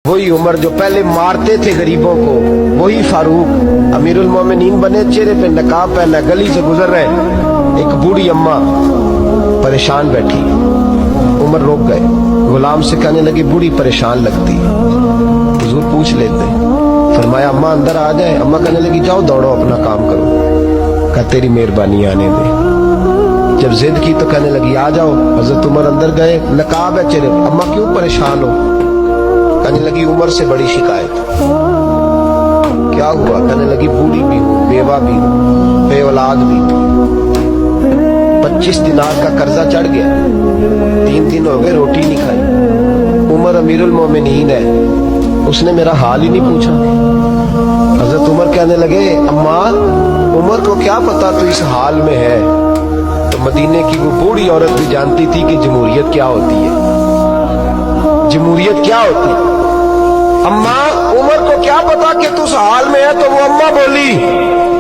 वही उमर जो पहले मारते थे गरीबों को, वही फारूक अमीरुल मोमिनीन बने, चेहरे पे नकाब पहना, गली से गुजर रहे, एक बूढ़ी अम्मा परेशान बैठी। उमर रोक गए, गुलाम से कहने लगी बूढ़ी परेशान लगती है, हुजूर पूछ लेते। फरमाया अम्मा अंदर आ जाए। अम्मा कहने लगी जाओ दौड़ो अपना काम करो। कहा तेरी मेहरबानी आने दे। जब जिद की तो कहने लगी आ जाओ। हजरत उमर अंदर गए, नकाब है चेहरे। अम्मा क्यों परेशान हो? कहने लगी उमर से बड़ी शिकायत। क्या हुआ? कहने लगी बूढ़ी भी हूँ, बेवा भी हूँ, बे औलाद भी हूँ, 25 दिनार का कर्जा चढ़ गया, 3 दिन हो गए रोटी नहीं खाई। उमर अमीरुल मोमिनीन है, उसने मेरा हाल ही नहीं पूछा। हजरत उमर कहने लगे अम्मा उमर को क्या पता तू इस हाल में है। तो मदीने की वो बूढ़ी औरत भी जानती थी कि जमहूरियत क्या होती है, जमहूरियत क्या होती है। अम्मा उमर को क्या पता कि तू उस हाल में है। तो वो अम्मा बोली,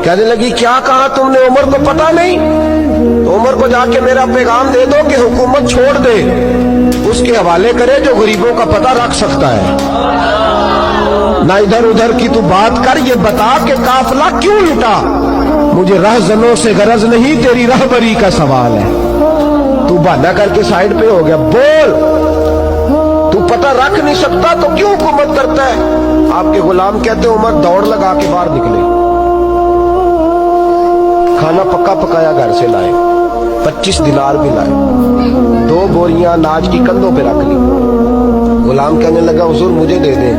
कहने लगी क्या कहा तुमने? उमर को पता नहीं? तो उमर को जाके मेरा पैगाम दे दो कि हुकूमत छोड़ दे, उसके हवाले करे जो गरीबों का पता रख सकता है। ना इधर उधर की तू बात कर, ये बता कि काफिला क्यों लुटा। मुझे रहजनों से गरज नहीं, तेरी रहबरी का सवाल है। तू बहाना करके साइड पे हो गया, बोल। तू पता रख नहीं सकता तो क्यों हुकूमत करता है? आपके गुलाम कहते उमर दौड़ लगा के बाहर निकले, खाना पक्का पकाया घर से लाए, 25 दिनार भी लाए, 2 बोरियां अनाज की कंधों पे रख ली। गुलाम कहने लगा हुजूर मुझे दे दे।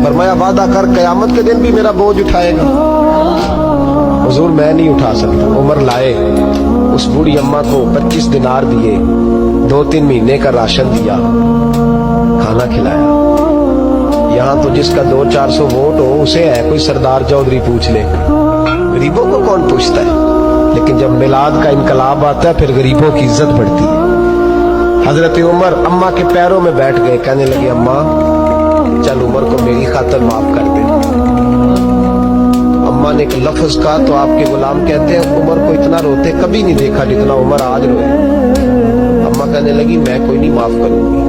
फरमाया वादा कर कयामत के दिन भी मेरा बोझ उठाएगा। हुजूर मैं नहीं उठा सकता। उमर लाए, उस बूढ़ी अम्मा को 25 दिनार दिए, 2-3 महीने का राशन दिया, खाना खिलाया। यहाँ तो जिसका 200-400 वोट हो उसे है कोई सरदार चौधरी पूछ ले, गरीबों को कौन पूछता है। लेकिन जब मिलाद का इनकलाब आता है फिर गरीबों की इज्जत बढ़ती है। हजरत उमर अम्मा के पैरों में बैठ गए, कहने लगे अम्मा चल उमर को मेरी खातिर माफ कर दे। अम्मा ने एक लफ्ज कहा तो आपके गुलाम कहते हैं उमर को इतना रोते कभी नहीं देखा जितना उमर आज रोए। अम्मा कहने लगी मैं कोई नहीं माफ करूंगी,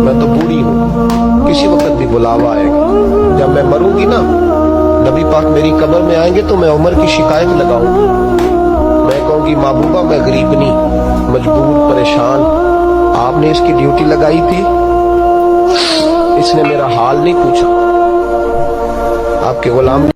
मैं तो बूढ़ी हूँ, किसी वक्त भी बुलावा आएगा। जब मैं मरूंगी ना, नबी पाक मेरी कब्र में आएंगे तो मैं उमर की शिकायत लगाऊंगी। मैं कहूंगी महबूबा मैं गरीब नहीं, मजबूर परेशान, आपने इसकी ड्यूटी लगाई थी, इसने मेरा हाल नहीं पूछा। आपके गुलाम